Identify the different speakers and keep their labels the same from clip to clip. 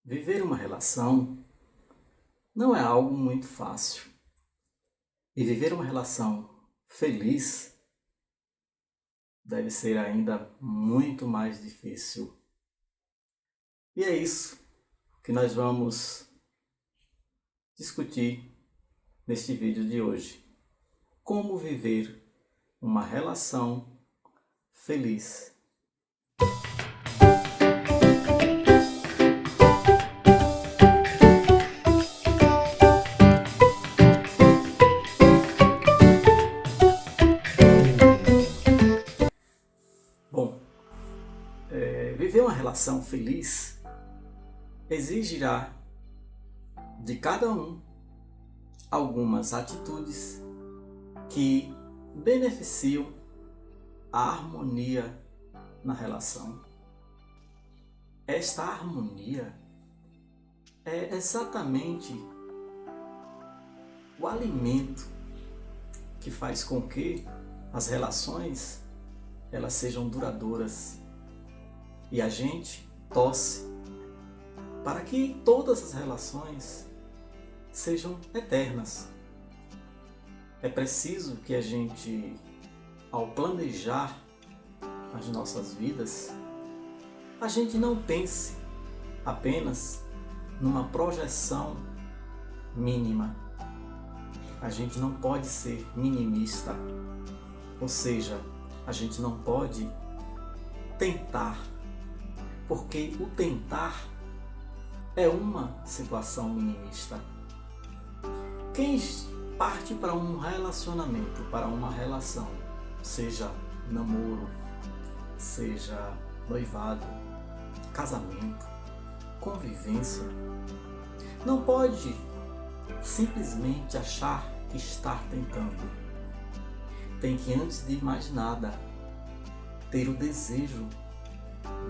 Speaker 1: Viver uma relação não é algo muito fácil. E viver uma relação feliz deve ser ainda muito mais difícil. E é isso que nós vamos discutir neste vídeo de hoje. Como viver uma relação feliz. Bom, viver uma relação feliz exigirá de cada um algumas atitudes que beneficiam a harmonia na relação. Esta harmonia é exatamente o alimento que faz com que as relações elas sejam duradouras. E a gente torce para que todas as relações sejam eternas. É preciso que a gente, ao planejar as nossas vidas, a gente não pense apenas numa projeção mínima. A gente não pode ser minimista, ou seja, a gente não pode tentar, porque o tentar é uma situação minimista. Quem parte para um relacionamento, para uma relação, seja namoro, seja noivado, casamento, convivência, não pode simplesmente achar que está tentando. Tem que, antes de mais nada, ter o desejo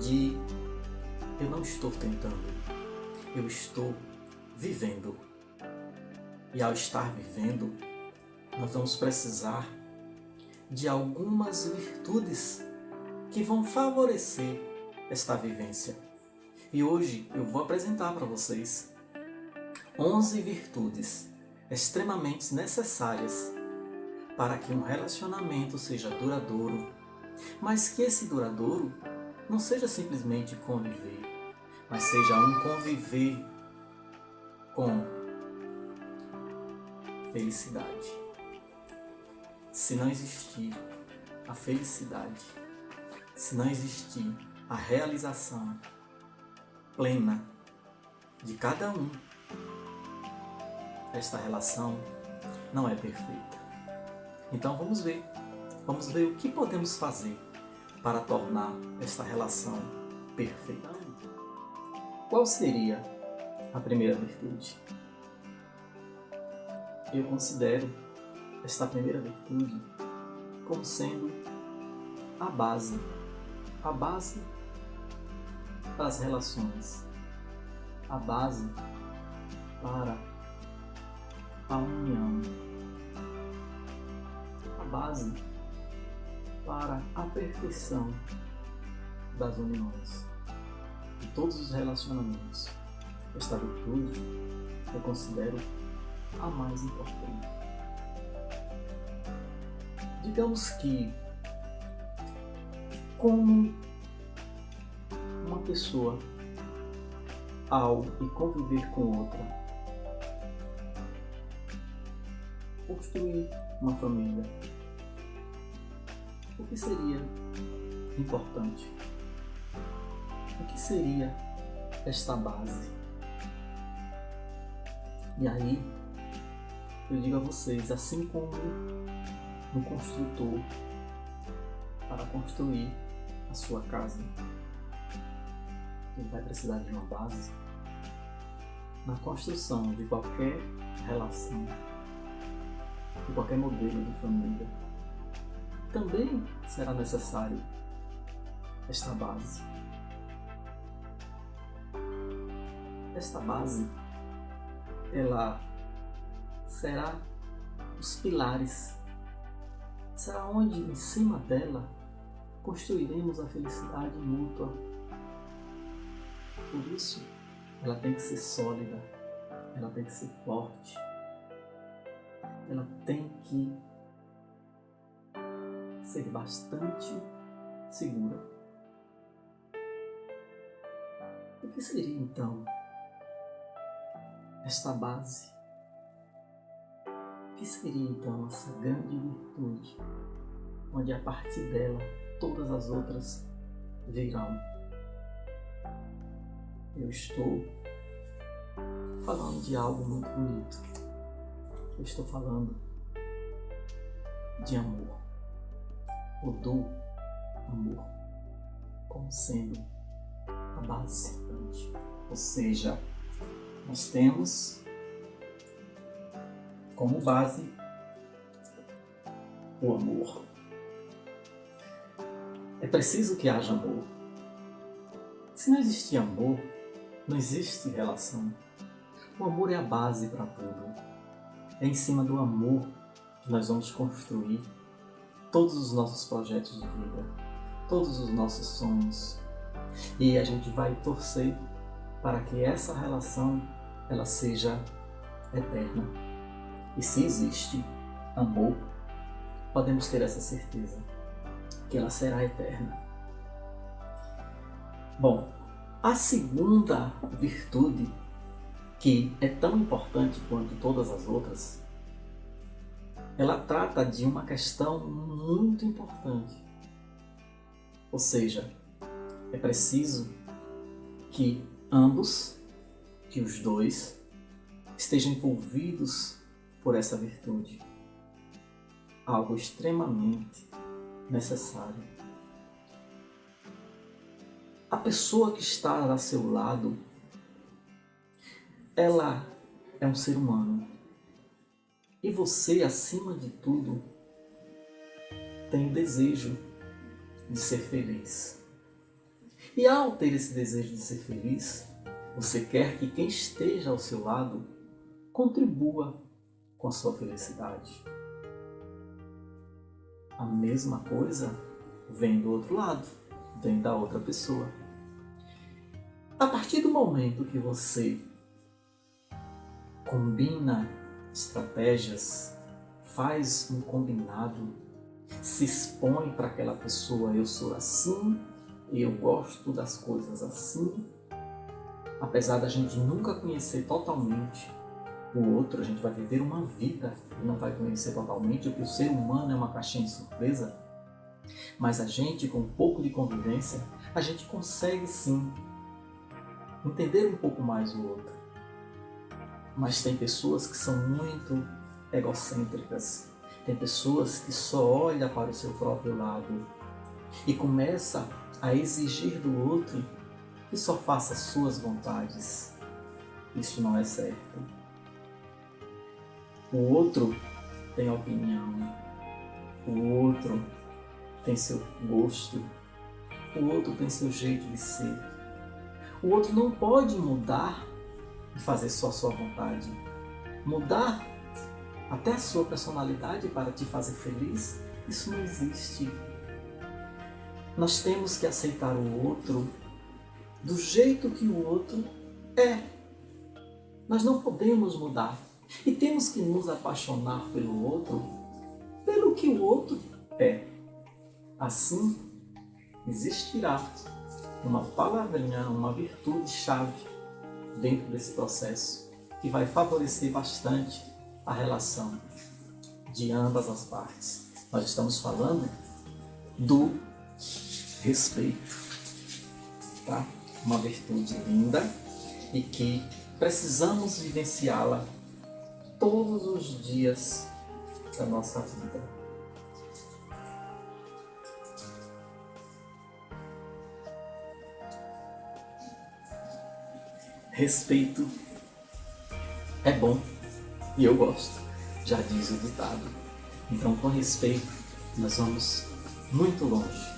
Speaker 1: de eu não estou tentando, eu estou vivendo. E ao estar vivendo, nós vamos precisar de algumas virtudes que vão favorecer esta vivência. E hoje eu vou apresentar para vocês 11 virtudes extremamente necessárias para que um relacionamento seja duradouro, mas que esse duradouro não seja simplesmente conviver, mas seja um conviver com felicidade. Se não existir a felicidade, se não existir a realização plena de cada um, esta relação não é perfeita. Então vamos ver o que podemos fazer para tornar esta relação perfeita. Qual seria a primeira virtude? Eu considero esta primeira virtude como sendo a base das relações, a base para a união, a base para a perfeição das uniões, de todos os relacionamentos. Esta virtude eu considero a mais importante. Digamos que, como uma pessoa, ao conviver com outra, construir uma família, o que seria importante? O que seria esta base? E aí, eu digo a vocês, assim como um construtor, para construir a sua casa, ele vai precisar de uma base. Na construção de qualquer relação, de qualquer modelo de família, também será necessário esta base. Esta base, ela será os pilares, será onde, em cima dela, construiremos a felicidade mútua. Por isso, ela tem que ser sólida, ela tem que ser forte, ela tem que ser bastante segura. O que seria então esta base? O que seria então essa grande virtude, onde a partir dela todas as outras virão? Eu estou falando de algo muito bonito. Eu estou falando de amor, ou do amor, como sendo a base. Ou seja, nós temos como base o amor. É preciso que haja amor. Se não existir amor, não existe relação. O amor é a base para tudo. É em cima do amor que nós vamos construir todos os nossos projetos de vida, todos os nossos sonhos. E a gente vai torcer para que essa relação ela seja eterna. E se existe amor, podemos ter essa certeza que ela será eterna. Bom, a segunda virtude, que é tão importante quanto todas as outras, ela trata de uma questão muito importante. Ou seja, é preciso que ambos, que os dois, estejam envolvidos por essa virtude. Algo extremamente necessário. A pessoa que está a seu lado, ela é um ser humano. E você, acima de tudo, tem o desejo de ser feliz. E ao ter esse desejo de ser feliz, você quer que quem esteja ao seu lado contribua com a sua felicidade. A mesma coisa vem do outro lado, vem da outra pessoa. A partir do momento que você combina estratégias, faz um combinado, se expõe para aquela pessoa, eu sou assim, eu gosto das coisas assim, apesar da gente nunca conhecer totalmente o outro, a gente vai viver uma vida e não vai conhecer totalmente, porque o ser humano é uma caixinha de surpresa, mas a gente, com um pouco de convivência, a gente consegue sim entender um pouco mais o outro. Mas tem pessoas que são muito egocêntricas, tem pessoas que só olham para o seu próprio lado e começa a exigir do outro que só faça suas vontades. Isso não é certo. O outro tem opinião, o outro tem seu gosto, o outro tem seu jeito de ser. O outro não pode mudar e fazer só a sua vontade. Mudar até a sua personalidade para te fazer feliz, isso não existe. Nós temos que aceitar o outro do jeito que o outro é. Nós não podemos mudar. E temos que nos apaixonar pelo outro, pelo que o outro é. Assim, existirá uma palavrinha, uma virtude-chave dentro desse processo que vai favorecer bastante a relação de ambas as partes. Nós estamos falando do respeito, tá? Uma virtude linda e que precisamos vivenciá-la todos os dias da nossa vida. Respeito é bom e eu gosto, já diz o ditado. Então, com respeito, nós vamos muito longe.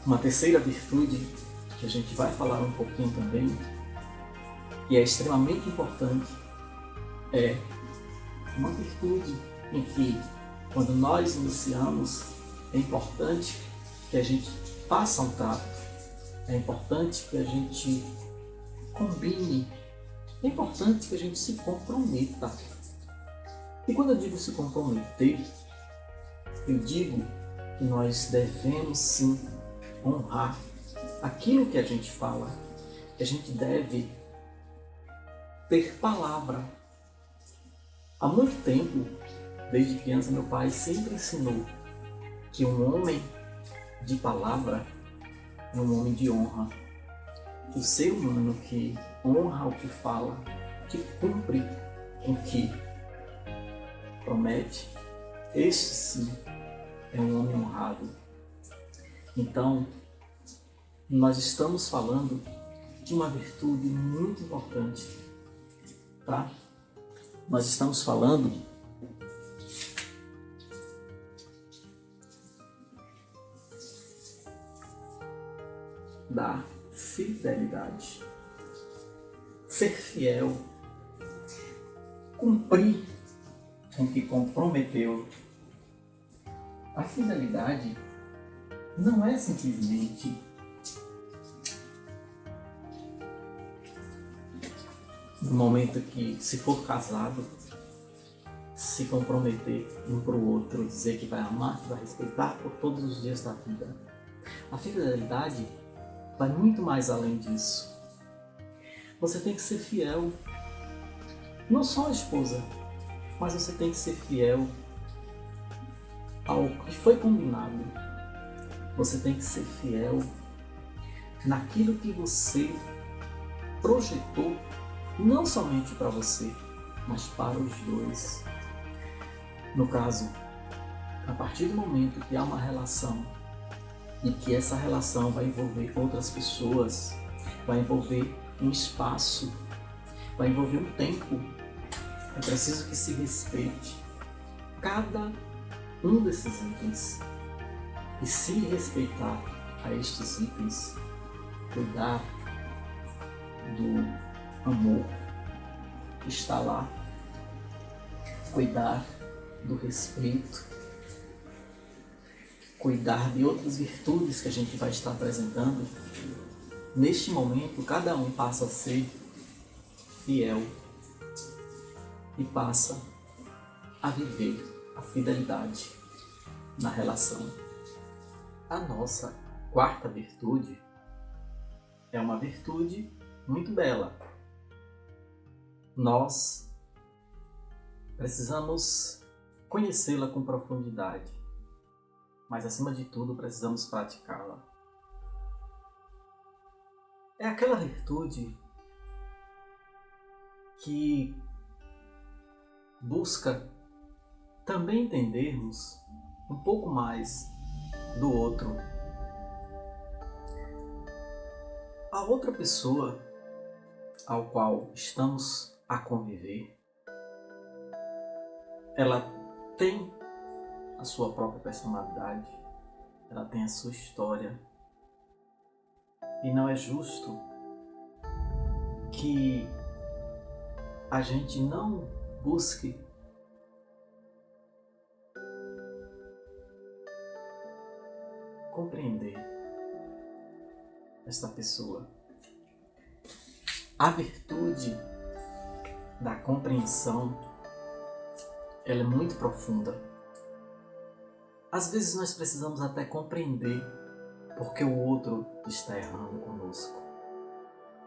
Speaker 1: Uma terceira virtude que a gente vai falar um pouquinho também, e é extremamente importante, é uma virtude em que, quando nós iniciamos, é importante que a gente faça um trato, é importante que a gente combine. É importante que a gente se comprometa. E quando eu digo se comprometer, eu digo que nós devemos sim honrar aquilo que a gente fala, que a gente deve ter palavra. Há muito tempo, desde criança, meu pai sempre ensinou que um homem de palavra é um homem de honra. O ser humano que honra o que fala, que cumpre o que promete, este sim é um homem honrado. Então, nós estamos falando de uma virtude muito importante, tá? Nós estamos falando da fidelidade. Ser fiel, cumprir com o que comprometeu. A fidelidade não é simplesmente no momento que, se for casado, se comprometer um para o outro, dizer que vai amar, que vai respeitar por todos os dias da vida. A fidelidade vai muito mais além disso. Você tem que ser fiel, não só à esposa, mas você tem que ser fiel ao que foi combinado. Você tem que ser fiel naquilo que você projetou, não somente para você, mas para os dois. No caso, a partir do momento que há uma relação e que essa relação vai envolver outras pessoas, vai envolver um espaço, vai envolver um tempo, é preciso que se respeite cada um desses itens. E se respeitar a estes itens, cuidar do amor que está lá, cuidar do respeito, cuidar de outras virtudes que a gente vai estar apresentando, neste momento cada um passa a ser fiel e passa a viver a fidelidade na relação. A nossa quarta virtude é uma virtude muito bela. Nós precisamos conhecê-la com profundidade, mas acima de tudo precisamos praticá-la. É aquela virtude que busca também entendermos um pouco mais do outro. A outra pessoa ao qual estamos a conviver, ela tem a sua própria personalidade, ela tem a sua história, e não é justo que a gente não busque compreender esta pessoa. A virtude da compreensão, ela é muito profunda. Às vezes nós precisamos até compreender porque o outro está errando conosco.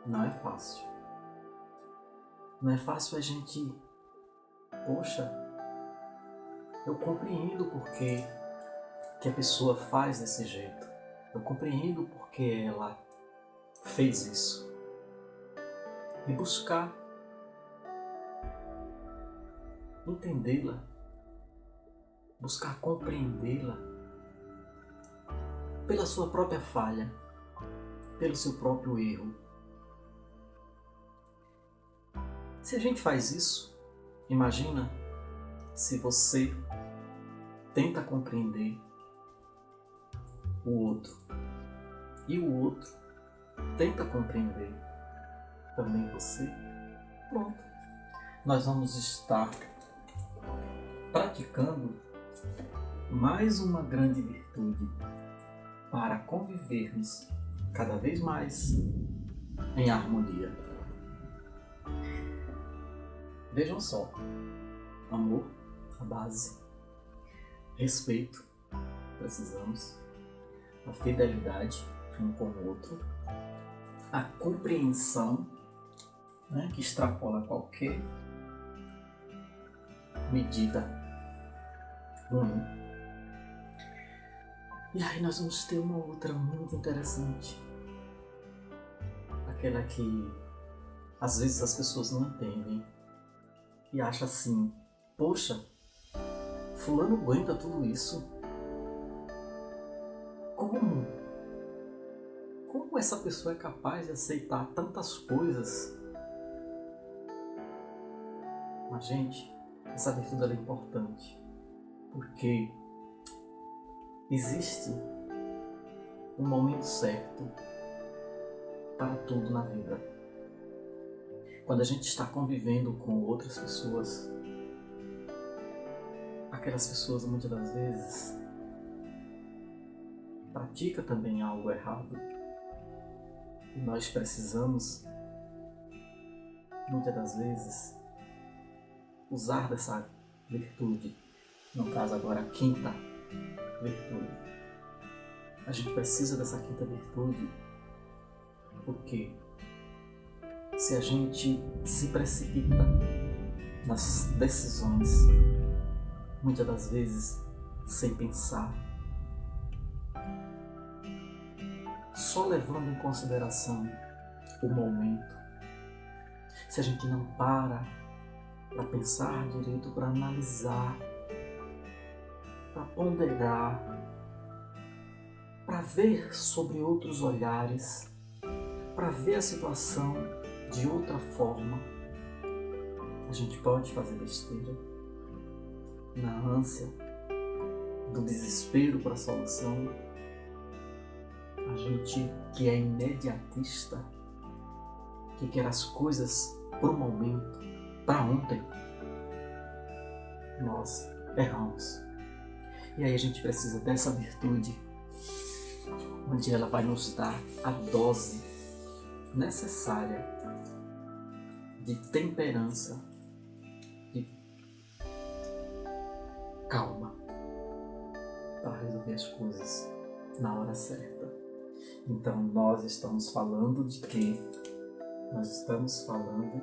Speaker 1: Não é fácil. Não é fácil a gente, poxa, eu compreendo porque que a pessoa faz desse jeito. Eu compreendo porque ela fez isso. E buscar entendê-la, buscar compreendê-la pela sua própria falha, pelo seu próprio erro. Se a gente faz isso, imagina se você tenta compreender o outro e o outro tenta compreender também você. Pronto. Nós vamos estar praticando mais uma grande virtude para convivermos cada vez mais em harmonia. Vejam só, amor, a base, respeito, precisamos, a fidelidade um com o outro, a compreensão, né, que extrapola qualquer medida ruim. E aí nós vamos ter uma outra muito interessante, aquela que às vezes as pessoas não entendem e acham assim: poxa, fulano aguenta tudo isso? Como essa pessoa é capaz de aceitar tantas coisas? Mas, gente, essa virtude é importante, porque existe um momento certo para tudo na vida. Quando a gente está convivendo com outras pessoas, aquelas pessoas muitas das vezes praticam também algo errado. E nós precisamos, muitas das vezes, usar dessa virtude, no caso agora a quinta virtude. A gente precisa dessa quinta virtude porque se a gente se precipita nas decisões, muitas das vezes sem pensar, só levando em consideração o momento, se a gente não para pensar direito, para analisar, para ponderar, para ver sobre outros olhares, para ver a situação de outra forma, a gente pode fazer besteira na ânsia do desespero para a solução. A gente que é imediatista, que quer as coisas para o momento, para ontem, nós erramos. E aí a gente precisa dessa virtude, onde ela vai nos dar a dose necessária de temperança, de calma, para resolver as coisas na hora certa. Então nós estamos falando de quê? Nós estamos falando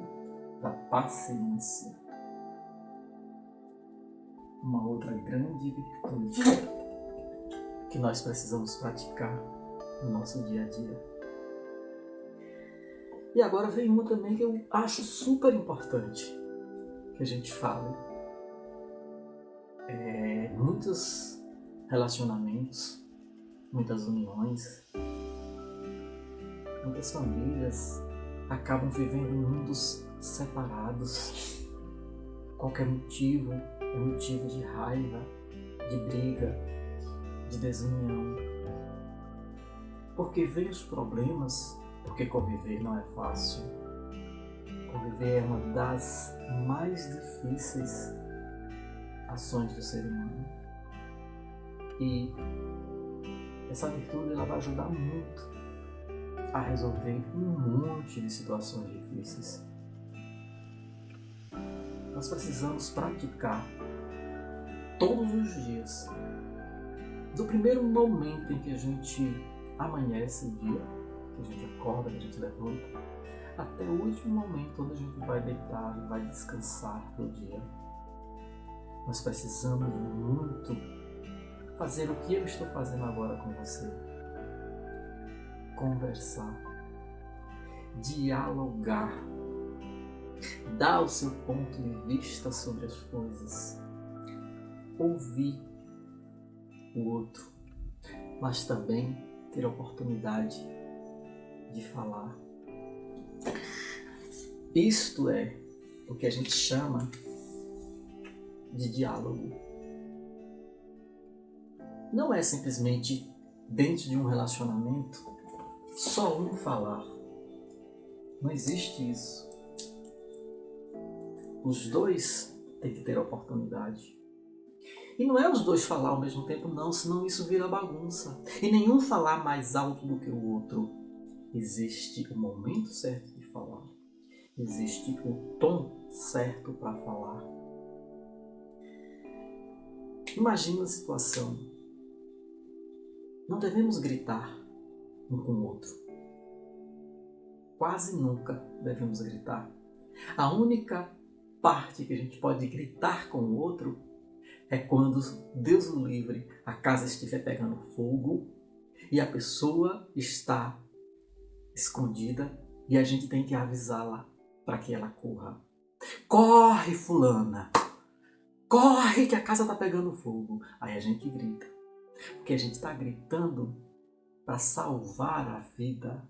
Speaker 1: da paciência. Uma outra grande virtude que nós precisamos praticar no nosso dia a dia. E agora vem uma também que eu acho super importante que a gente fale. Muitos relacionamentos, muitas uniões, muitas famílias acabam vivendo em mundos separados. Qualquer motivo é motivo de raiva, de briga, de desunião. Porque vem os problemas, porque conviver não é fácil. Conviver é uma das mais difíceis ações do ser humano. E essa virtude ela vai ajudar muito a resolver um monte de situações difíceis. Nós precisamos praticar todos os dias, do primeiro momento em que a gente amanhece o dia, que a gente acorda, que a gente levanta, até o último momento onde a gente vai deitar e vai descansar do dia. Nós precisamos muito fazer o que eu estou fazendo agora com você. Conversar, dialogar, dar o seu ponto de vista sobre as coisas, ouvir o outro, mas também ter a oportunidade de falar. Isto é o que a gente chama de diálogo. Não é simplesmente dentro de um relacionamento só um falar. Não existe isso. Os dois têm que ter a oportunidade. E não é os dois falar ao mesmo tempo, não, senão isso vira bagunça. E nenhum falar mais alto do que o outro. Existe o momento certo de falar. existe o tom certo para falar. Imagina a situação. Não devemos gritar um com o outro. Quase nunca devemos gritar. A única parte que a gente pode gritar com o outro é quando, Deus o livre, a casa estiver pegando fogo e a pessoa está escondida e a gente tem que avisá-la para que ela corra. Corre, fulana! Corre que a casa está pegando fogo. Aí a gente grita. Porque a gente está gritando para salvar a vida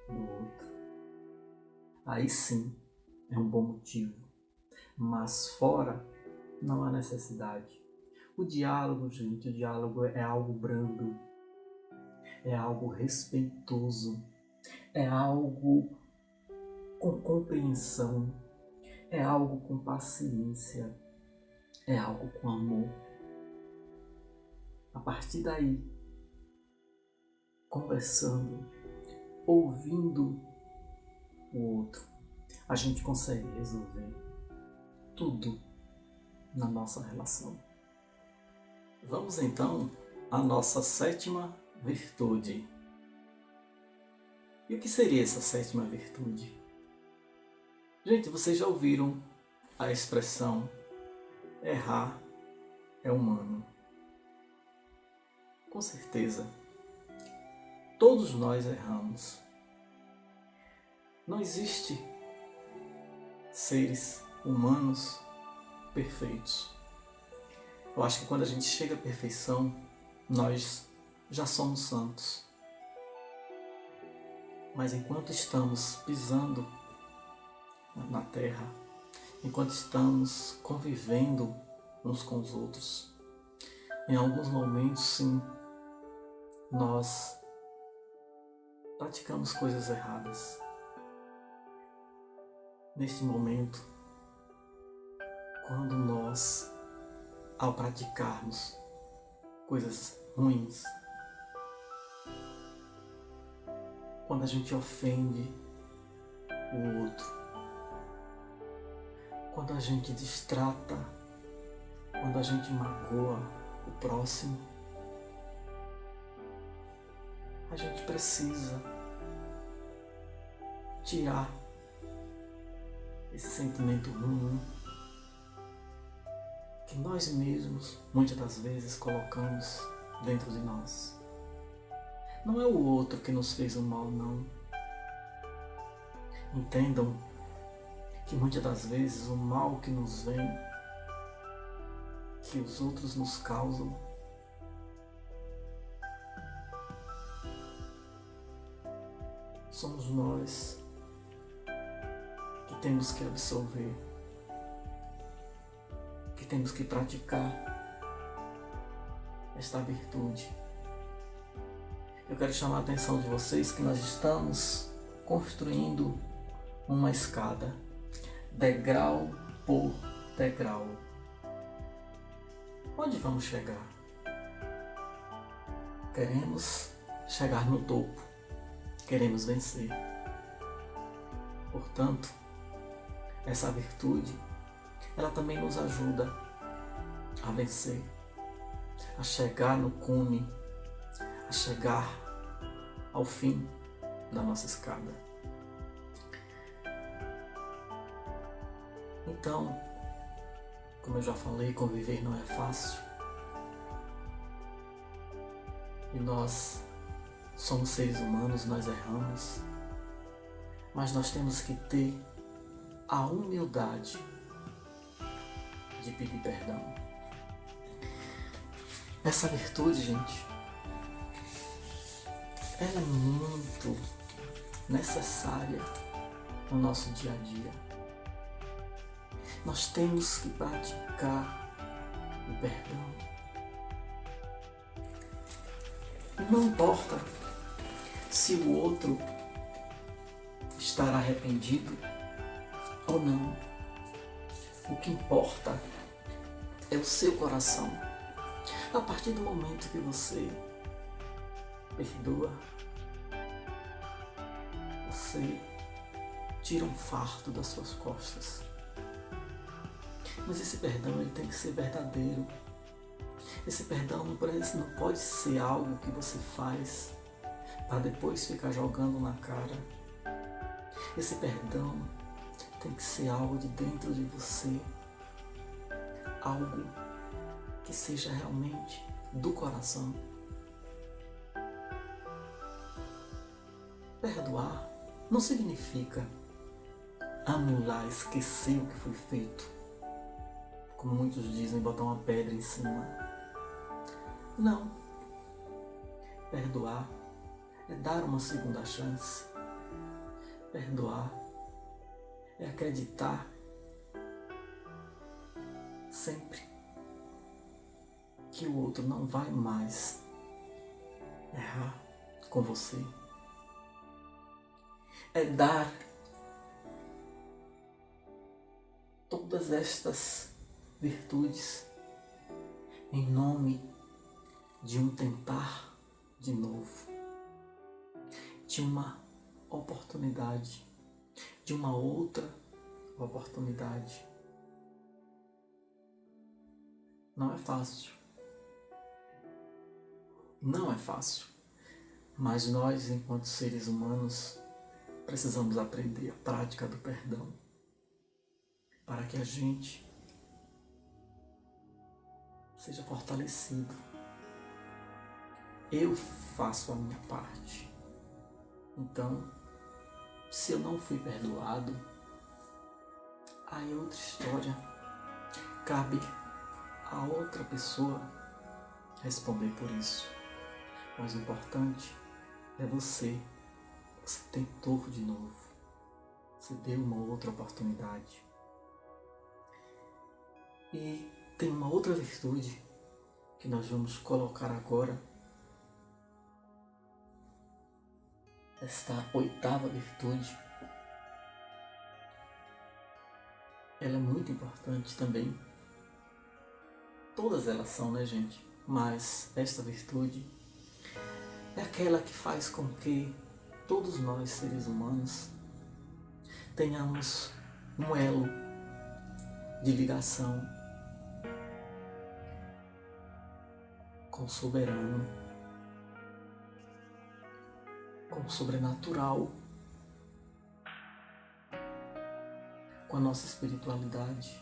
Speaker 1: do outro. Aí sim é um bom motivo. Mas fora não há necessidade. O diálogo, gente, o diálogo é algo brando. É algo respeitoso. É algo com compreensão. É algo com paciência. É algo com amor. A partir daí, conversando, ouvindo o outro, a gente consegue resolver tudo na nossa relação. Vamos então à nossa 7ª virtude. E o que seria essa 7ª virtude? Gente, vocês já ouviram a expressão errar é humano. Com certeza, todos nós erramos. Não existe seres humanos perfeitos. Eu acho que quando a gente chega à perfeição, nós já somos santos. Mas enquanto estamos pisando na terra, enquanto estamos convivendo uns com os outros, em alguns momentos, sim, nós praticamos coisas erradas. Neste momento, quando nós, ao praticarmos coisas ruins, quando a gente ofende o outro, quando a gente destrata, quando a gente magoa o próximo, a gente precisa tirar esse sentimento ruim que nós mesmos, muitas das vezes, colocamos dentro de nós. Não é o outro que nos fez o mal, não. Entendam que muitas das vezes o mal que nos vem, que os outros nos causam, somos nós que temos que absorver, que temos que praticar esta virtude. Eu quero chamar a atenção de vocês que nós estamos construindo uma escada, degrau por degrau. Onde vamos chegar? Queremos chegar no topo, queremos vencer. Portanto, essa virtude, ela também nos ajuda a vencer, a chegar no cume, a chegar ao fim da nossa escada. Então, como eu já falei, conviver não é fácil. E nós somos seres humanos, nós erramos. Mas nós temos que ter a humildade de pedir perdão. Essa virtude, gente, ela é muito necessária no nosso dia a dia. Nós temos que praticar o perdão. Não importa se o outro estará arrependido ou não. O que importa é o seu coração. A partir do momento que você perdoa, você tira um fardo das suas costas. Mas esse perdão ele tem que ser verdadeiro. Esse perdão não pode ser algo que você faz para depois ficar jogando na cara. Esse perdão tem que ser algo de dentro de você, algo que seja realmente do coração. Perdoar não significa anular, esquecer o que foi feito, como muitos dizem, botar uma pedra em cima. Não. Perdoar é dar uma segunda chance. Perdoar é acreditar sempre que o outro não vai mais errar com você. É dar todas estas virtudes em nome de um tentar de novo, de uma oportunidade, de uma outra oportunidade. Não é fácil. Não é fácil. Mas nós, enquanto seres humanos, precisamos aprender a prática do perdão para que a gente seja fortalecido. Eu faço a minha parte. Então, se eu não fui perdoado, aí é outra história. Cabe a outra pessoa responder por isso. Mas o importante é você. Você tentou de novo. Você deu uma outra oportunidade. E tem uma outra virtude que nós vamos colocar agora. Esta oitava virtude, ela é muito importante também. Todas elas são, né, gente? Mas esta virtude é aquela que faz com que todos nós, seres humanos, tenhamos um elo de ligação com o soberano, com o sobrenatural, com a nossa espiritualidade.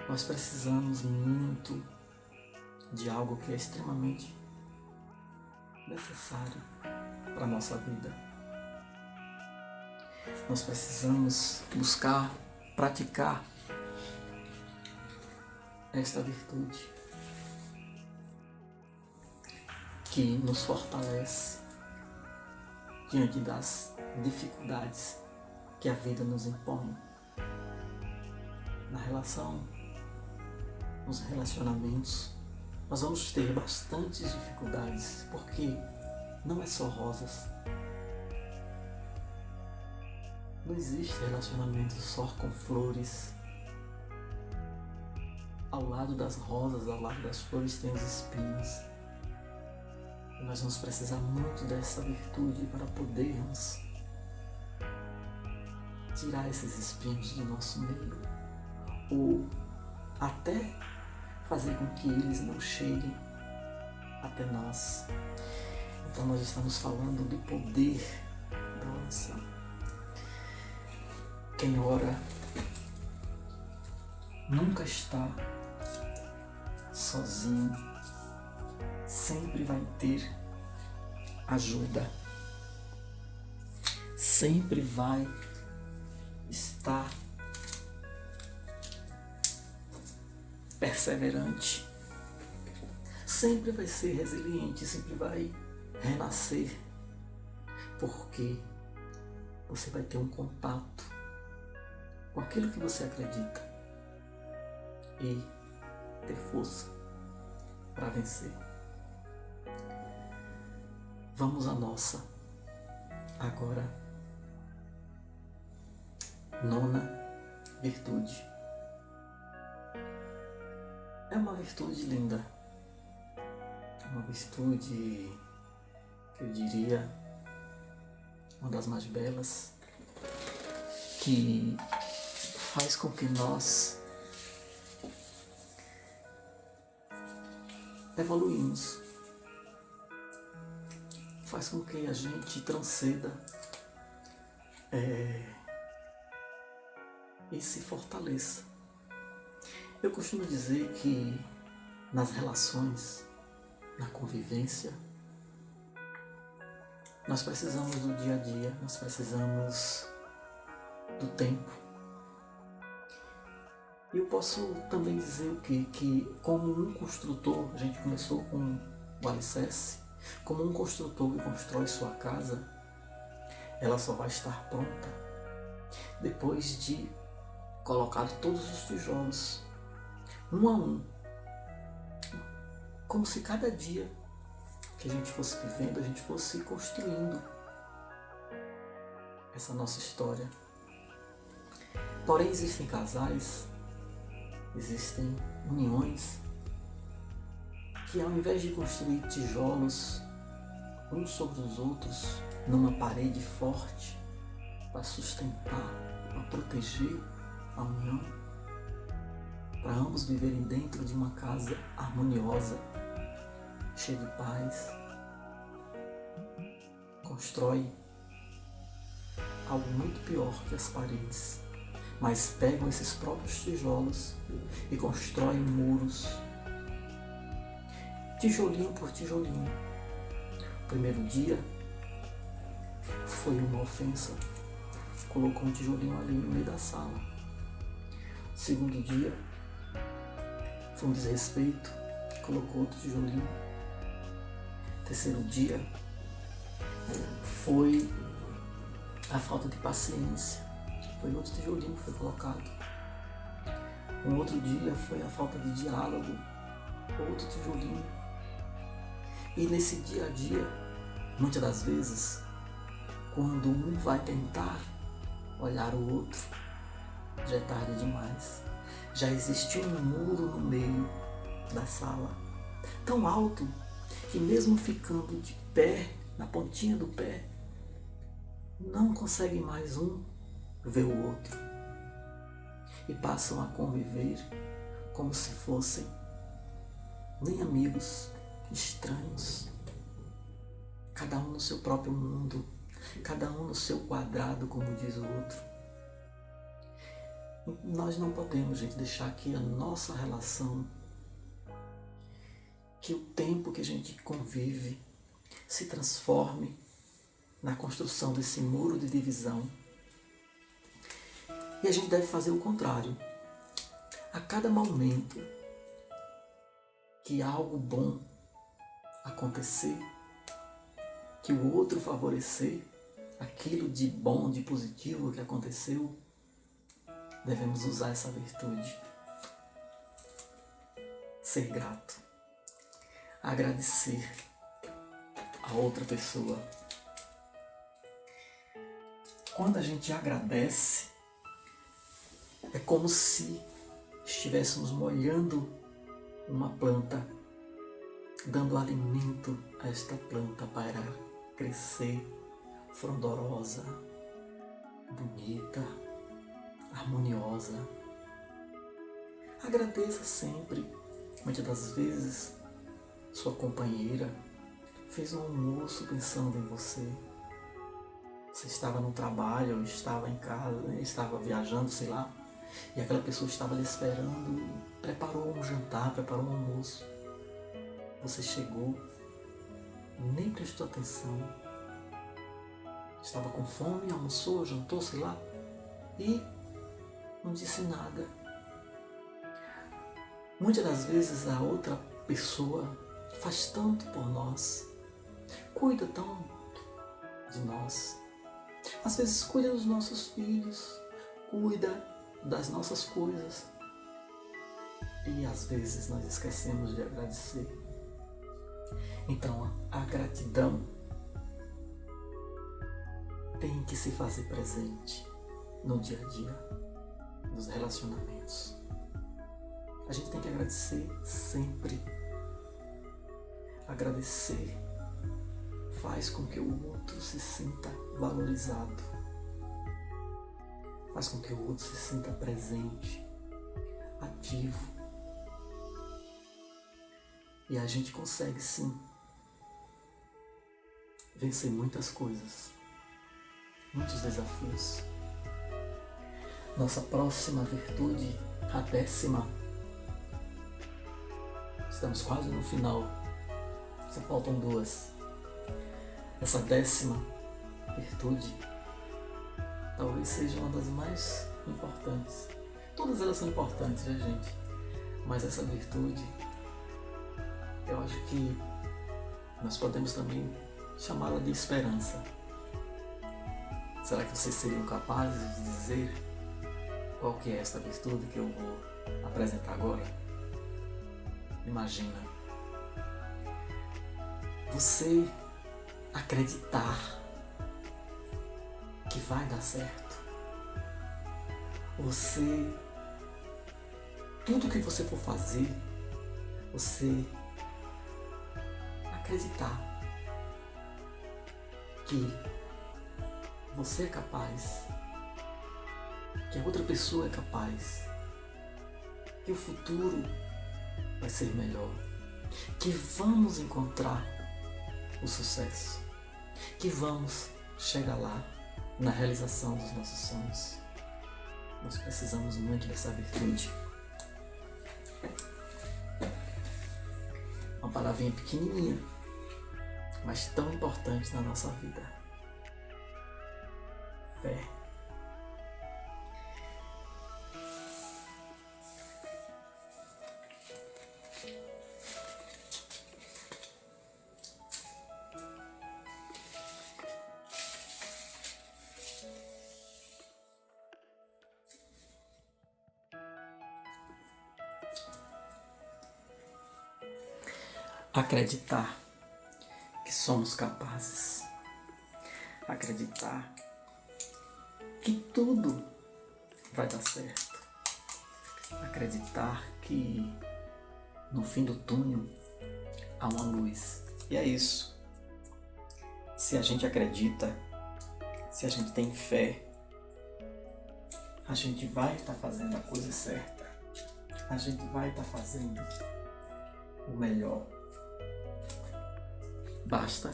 Speaker 1: Nós precisamos muito de algo que é extremamente necessário para a nossa vida. Nós precisamos buscar, praticar esta virtude que nos fortalece diante das dificuldades que a vida nos impõe. Na relação, nos relacionamentos, nós vamos ter bastantes dificuldades, porque não é só rosas. Não existe relacionamento só com flores. Ao lado das rosas, ao lado das flores tem os espinhos. E nós vamos precisar muito dessa virtude para podermos tirar esses espinhos do nosso meio, ou até fazer com que eles não cheguem até nós. Então nós estamos falando do poder da oração. Quem ora nunca está sozinho, sempre vai ter ajuda, sempre vai estar perseverante, sempre vai ser resiliente, sempre vai renascer, porque você vai ter um contato com aquilo que você acredita e ter força para vencer. Vamos à nossa agora nona virtude. É uma virtude linda, uma virtude que eu diria uma das mais belas, que faz com que nós evoluímos, faz com que a gente transcenda e se fortaleça. Eu costumo dizer que nas relações, na convivência, nós precisamos do dia a dia, nós precisamos do tempo. E eu posso também dizer o quê? Que como um construtor, a gente começou com o alicerce, como um construtor que constrói sua casa, ela só vai estar pronta depois de colocar todos os tijolos, um a um, como se cada dia que a gente fosse vivendo, a gente fosse construindo essa nossa história. Porém, existem casais, existem uniões que, ao invés de construir tijolos uns sobre os outros numa parede forte para sustentar, para proteger a união, para ambos viverem dentro de uma casa harmoniosa, cheia de paz, constrói algo muito pior que as paredes, mas pegam esses próprios tijolos e constroem muros, tijolinho por tijolinho. O primeiro dia foi uma ofensa, colocou um tijolinho ali no meio da sala. O segundo dia foi um desrespeito, colocou outro tijolinho. O terceiro dia foi a falta de paciência, foi outro tijolinho que foi colocado. Um outro dia foi a falta de diálogo, outro tijolinho. E nesse dia a dia, muitas das vezes, quando um vai tentar olhar o outro, já é tarde demais. Já existiu um muro no meio da sala, tão alto que mesmo ficando de pé, na pontinha do pé, não consegue mais um ver o outro. E passam a conviver como se fossem nem amigos, estranhos. Cada um no seu próprio mundo, cada um no seu quadrado, como diz o outro. Nós não podemos, gente, deixar que a nossa relação, que o tempo que a gente convive, se transforme na construção desse muro de divisão. E a gente deve fazer o contrário. A cada momento que algo bom acontecer, que o outro favorecer aquilo de bom, de positivo que aconteceu, devemos usar essa virtude. Ser grato. Agradecer a outra pessoa. Quando a gente agradece, é como se estivéssemos molhando uma planta, dando alimento a esta planta para crescer frondorosa, bonita, harmoniosa. Agradeça sempre. Muitas das vezes, sua companheira fez um almoço pensando em você. Você estava no trabalho, ou estava em casa, estava viajando, sei lá, e aquela pessoa estava lhe esperando e preparou um jantar, preparou um almoço. Você chegou, nem prestou atenção, estava com fome, almoçou, jantou, sei lá, e não disse nada. Muitas das vezes a outra pessoa faz tanto por nós, cuida tanto de nós. Às vezes cuida dos nossos filhos, cuida das nossas coisas. E às vezes nós esquecemos de agradecer. Então a gratidão tem que se fazer presente no dia a dia, nos relacionamentos. A gente tem que agradecer sempre. Agradecer faz com que o outro se sinta valorizado, faz com que o outro se sinta presente, ativo. E a gente consegue sim vencer muitas coisas, muitos desafios. Nossa próxima virtude, a 10ª. Estamos quase no final, só faltam 2. Essa 10ª virtude talvez seja uma das mais importantes. Todas elas são importantes, né, gente? Mas essa virtude, eu acho que nós podemos também chamá-la de esperança. Será que vocês seriam capazes de dizer qual que é essa virtude que eu vou apresentar agora? Imagina você acreditar que vai dar certo. Tudo que você for fazer, você acreditar que você é capaz, que a outra pessoa é capaz, que o futuro vai ser melhor, que vamos encontrar o sucesso, que vamos chegar lá na realização dos nossos sonhos. Nós precisamos muito dessa virtude. Uma palavrinha pequenininha, mas tão importante na nossa vida. Fé. Acreditar que somos capazes. Acreditar que tudo vai dar certo. Acreditar que no fim do túnel há uma luz. E é isso. Se a gente acredita, se a gente tem fé, a gente vai estar fazendo a coisa certa. A gente vai estar fazendo o melhor. Basta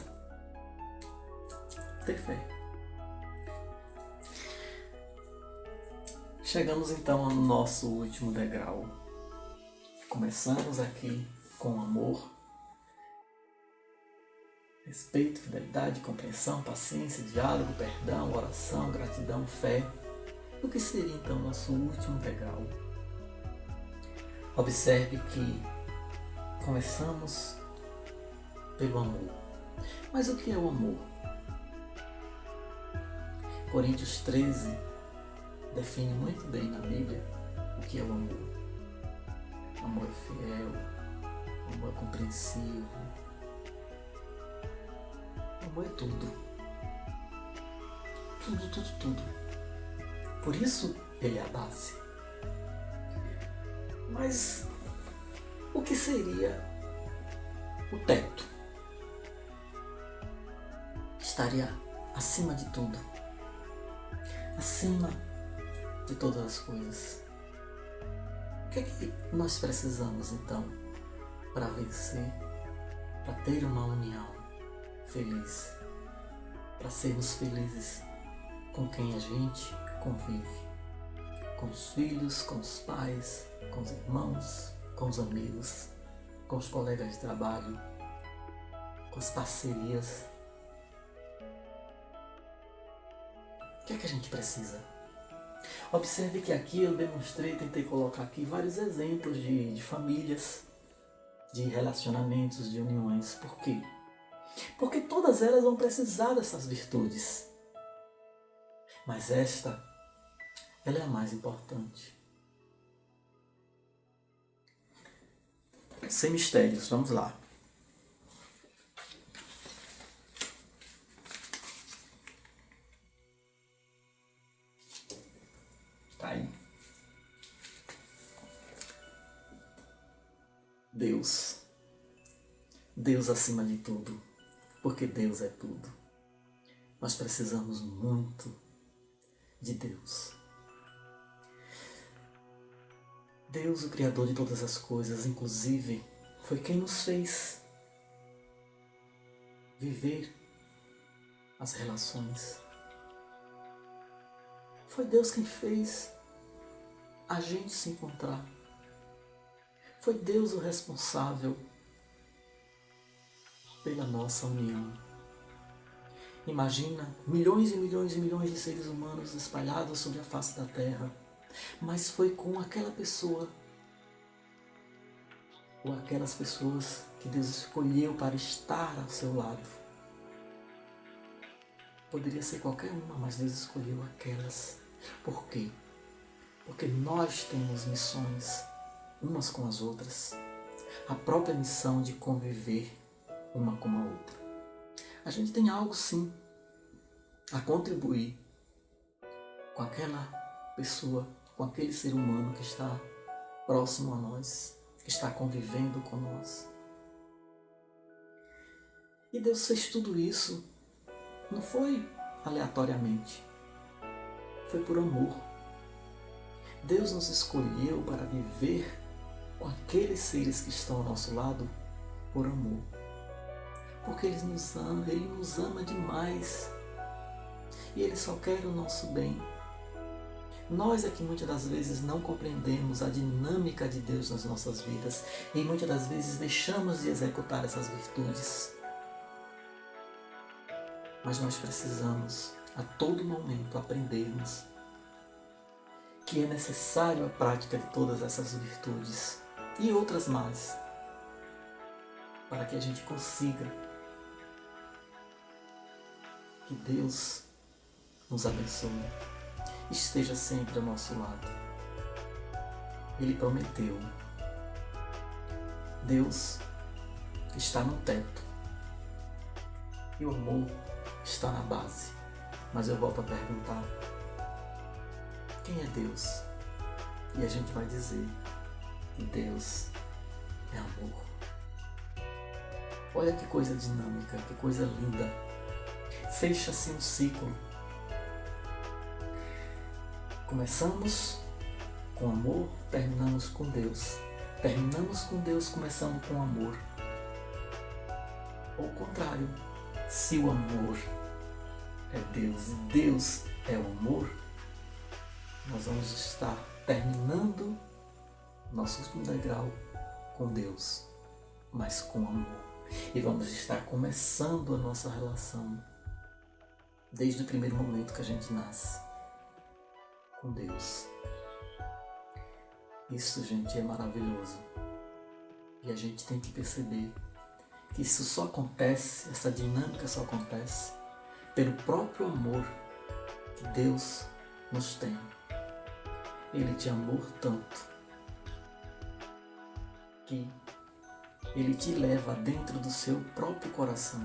Speaker 1: ter fé. Chegamos então ao nosso último degrau. Começamos aqui com amor, respeito, fidelidade, compreensão, paciência, diálogo, perdão, oração, gratidão, fé. O que seria então o nosso último degrau? Observe que começamos pelo amor. Mas o que é o amor? Coríntios 13 define muito bem na Bíblia o que é o amor. O amor é fiel, o amor é compreensivo, o amor é tudo. Tudo, tudo, tudo. Por isso ele é a base. Mas o que seria o teto? Estaria acima de tudo, acima de todas as coisas. O que é que nós precisamos então para vencer, para ter uma união feliz, para sermos felizes com quem a gente convive, com os filhos, com os pais, com os irmãos, com os amigos, com os colegas de trabalho, com as parcerias? O que é que a gente precisa? Observe que aqui eu tentei colocar aqui vários exemplos de famílias, de relacionamentos, de uniões. Por quê? Porque todas elas vão precisar dessas virtudes. Mas ela é a mais importante. Sem mistérios, vamos lá. Tá aí. Deus. Deus acima de tudo. porque Deus é tudo. Nós precisamos muito de Deus. Deus, o Criador de todas as coisas, inclusive, foi quem nos fez viver as relações. Foi Deus quem fez a gente se encontrar. Foi Deus o responsável pela nossa união. Imagina milhões e milhões e milhões de seres humanos espalhados sobre a face da Terra, mas foi com aquela pessoa ou aquelas pessoas que Deus escolheu para estar ao seu lado. Poderia ser qualquer uma, mas Deus escolheu aquelas. Por quê? Porque nós temos missões umas com as outras. A própria missão de conviver uma com a outra. A gente tem algo sim a contribuir com aquela pessoa, com aquele ser humano que está próximo a nós, que está convivendo com nós. E Deus fez tudo isso, não foi aleatoriamente, foi por amor. Deus nos escolheu para viver com aqueles seres que estão ao nosso lado por amor. Porque Ele nos ama demais. E Ele só quer o nosso bem. Nós é que muitas das vezes não compreendemos a dinâmica de Deus nas nossas vidas e muitas das vezes deixamos de executar essas virtudes. Mas nós precisamos a todo momento aprendermos que é necessário a prática de todas essas virtudes e outras mais para que a gente consiga que Deus nos abençoe, esteja sempre ao nosso lado. Ele prometeu. Deus está no teto e o amor está na base. Mas eu volto a perguntar: quem é Deus? E a gente vai dizer que Deus é amor. Olha que coisa dinâmica, que coisa linda. Fecha-se um ciclo. Começamos com amor, terminamos com Deus. Terminamos com Deus, começando com amor. Ou o contrário, se o amor é Deus e Deus é o amor, nós vamos estar terminando nosso último degrau com Deus, mas com amor. E vamos estar começando a nossa relação desde o primeiro momento que a gente nasce com Deus. Isso, gente, é maravilhoso. E a gente tem que perceber que isso só acontece, essa dinâmica só acontece pelo próprio amor que Deus nos tem. Ele te amou tanto que Ele te leva dentro do seu próprio coração.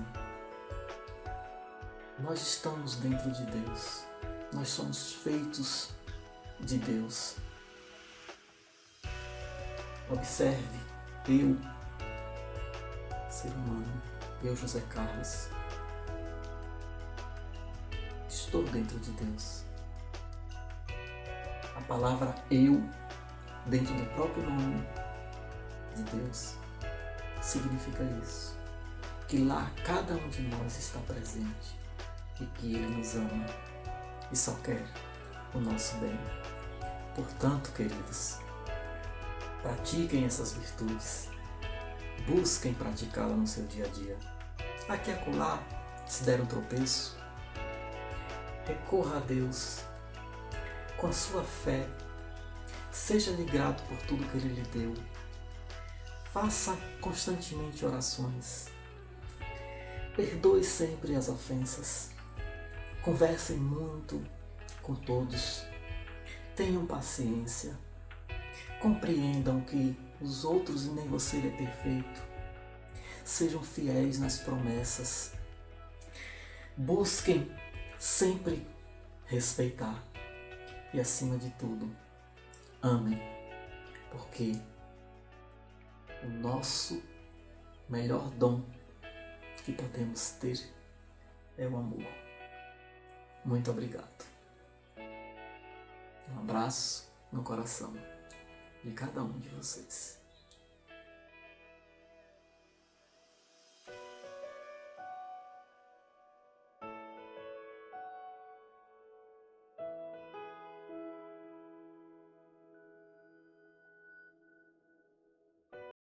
Speaker 1: Nós estamos dentro de Deus. Nós somos feitos de Deus. Observe, eu, ser humano, eu, José Carlos, estou dentro de Deus. A palavra eu, dentro do próprio nome de Deus, significa isso. Que lá cada um de nós está presente e que Ele nos ama e só quer o nosso bem. Portanto, queridos, pratiquem essas virtudes. Busquem praticá-la no seu dia a dia. Aqui e acolá, se der um tropeço, recorra a Deus com a sua fé. Seja-lhe grato por tudo que Ele lhe deu. Faça constantemente orações. Perdoe sempre as ofensas. Conversem muito com todos. Tenham paciência. Compreendam que os outros e nem você é perfeito. Sejam fiéis nas promessas. Busquem sempre respeitar. E acima de tudo, amem. Porque o nosso melhor dom que podemos ter é o amor. Muito obrigado. Um abraço no coração de cada um de vocês.